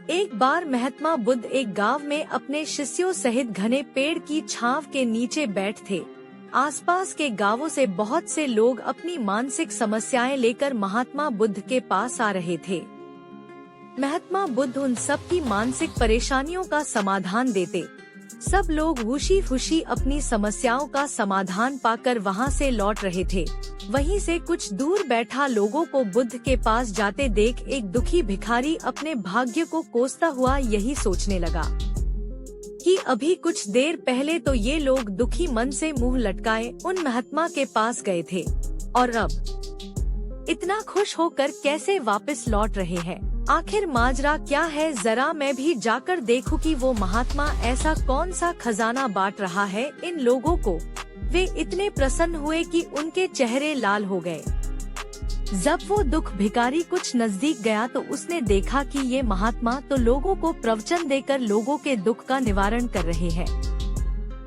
एक बार महात्मा बुद्ध एक गांव में अपने शिष्यों सहित घने पेड़ की छांव के नीचे बैठ थे। आसपास के गांवों से बहुत से लोग अपनी मानसिक समस्याएं लेकर महात्मा बुद्ध के पास आ रहे थे। महात्मा बुद्ध उन सब की मानसिक परेशानियों का समाधान देते। सब लोग खुशी खुशी अपनी समस्याओं का समाधान पाकर वहां से लौट रहे थे। वहीं से कुछ दूर बैठा लोगों को बुद्ध के पास जाते देख एक दुखी भिखारी अपने भाग्य को कोसता हुआ यही सोचने लगा कि अभी कुछ देर पहले तो ये लोग दुखी मन से मुंह लटकाए उन महात्मा के पास गए थे और अब इतना खुश होकर कैसे वापस लौट रहे हैं। आखिर माजरा क्या है, जरा मैं भी जाकर देखूं कि वो महात्मा ऐसा कौन सा खजाना बांट रहा है इन लोगों को। वे इतने प्रसन्न हुए कि उनके चेहरे लाल हो गए। जब वो दुख भिखारी कुछ नजदीक गया तो उसने देखा कि ये महात्मा तो लोगों को प्रवचन देकर लोगों के दुख का निवारण कर रहे हैं।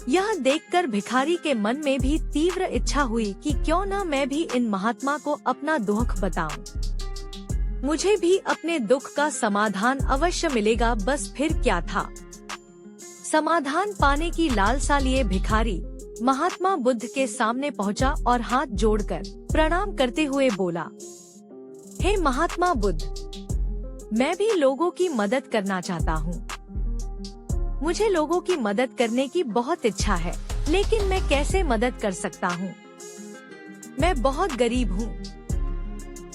यह देखकर भिखारी के मन में भी तीव्र इच्छा हुई कि क्यों न मैं भी इन महात्मा को अपना दुख बताऊं। मुझे भी अपने दुख का समाधान अवश्य मिलेगा। बस फिर क्या था, समाधान पाने की लालसा लिए भिखारी महात्मा बुद्ध के सामने पहुंचा और हाथ जोड़कर प्रणाम करते हुए बोला, हे महात्मा बुद्ध, मैं भी लोगों की मदद करना चाहता हूँ। मुझे लोगों की मदद करने की बहुत इच्छा है, लेकिन मैं कैसे मदद कर सकता हूँ? मैं बहुत गरीब हूँ।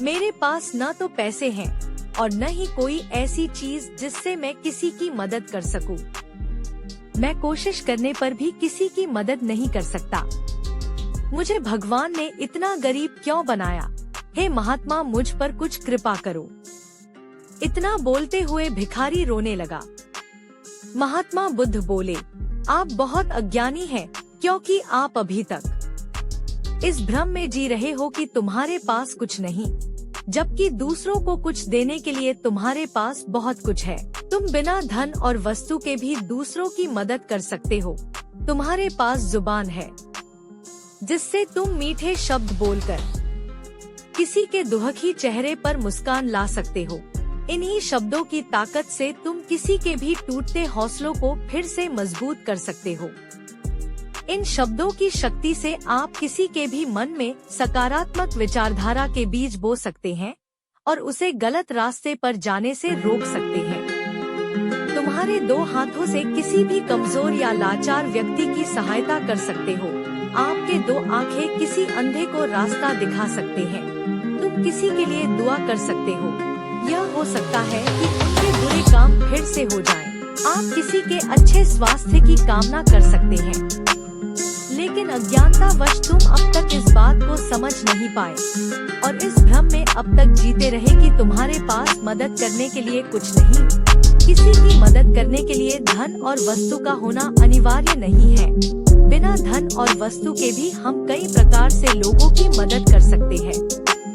मेरे पास न तो पैसे हैं और न ही कोई ऐसी चीज जिससे मैं किसी की मदद कर सकूं। मैं कोशिश करने पर भी किसी की मदद नहीं कर सकता। मुझे भगवान ने इतना गरीब क्यों बनाया? हे महात्मा, मुझ पर कुछ कृपा करो। इतना बोलते हुए भिखारी रोने लगा। महात्मा बुद्ध बोले, आप बहुत अज्ञानी हैं, क्योंकि आप अभी तक इस भ्रम में जी रहे हो कि तुम्हारे पास कुछ नहीं, जबकि दूसरों को कुछ देने के लिए तुम्हारे पास बहुत कुछ है। तुम बिना धन और वस्तु के भी दूसरों की मदद कर सकते हो। तुम्हारे पास जुबान है जिससे तुम मीठे शब्द बोलकर किसी के दुखी चेहरे पर मुस्कान ला सकते हो। इन्हीं शब्दों की ताकत से तुम किसी के भी टूटते हौसलों को फिर से मजबूत कर सकते हो। इन शब्दों की शक्ति से आप किसी के भी मन में सकारात्मक विचारधारा के बीज बो सकते हैं और उसे गलत रास्ते पर जाने से रोक सकते हैं। तुम्हारे दो हाथों से किसी भी कमजोर या लाचार व्यक्ति की सहायता कर सकते हो। आपके दो आंखें किसी अंधे को रास्ता दिखा सकते हैं। तुम किसी के लिए दुआ कर सकते हो। यह हो सकता है कि उनके बुरे काम फिर से हो जाएं। आप किसी के अच्छे स्वास्थ्य की कामना कर सकते हैं, लेकिन अज्ञानतावश तुम अब तक इस बात को समझ नहीं पाए और इस भ्रम में अब तक जीते रहे कि तुम्हारे पास मदद करने के लिए कुछ नहीं। किसी की मदद करने के लिए धन और वस्तु का होना अनिवार्य नहीं है। बिना धन और वस्तु के भी हम कई प्रकार से लोगों की मदद कर सकते हैं।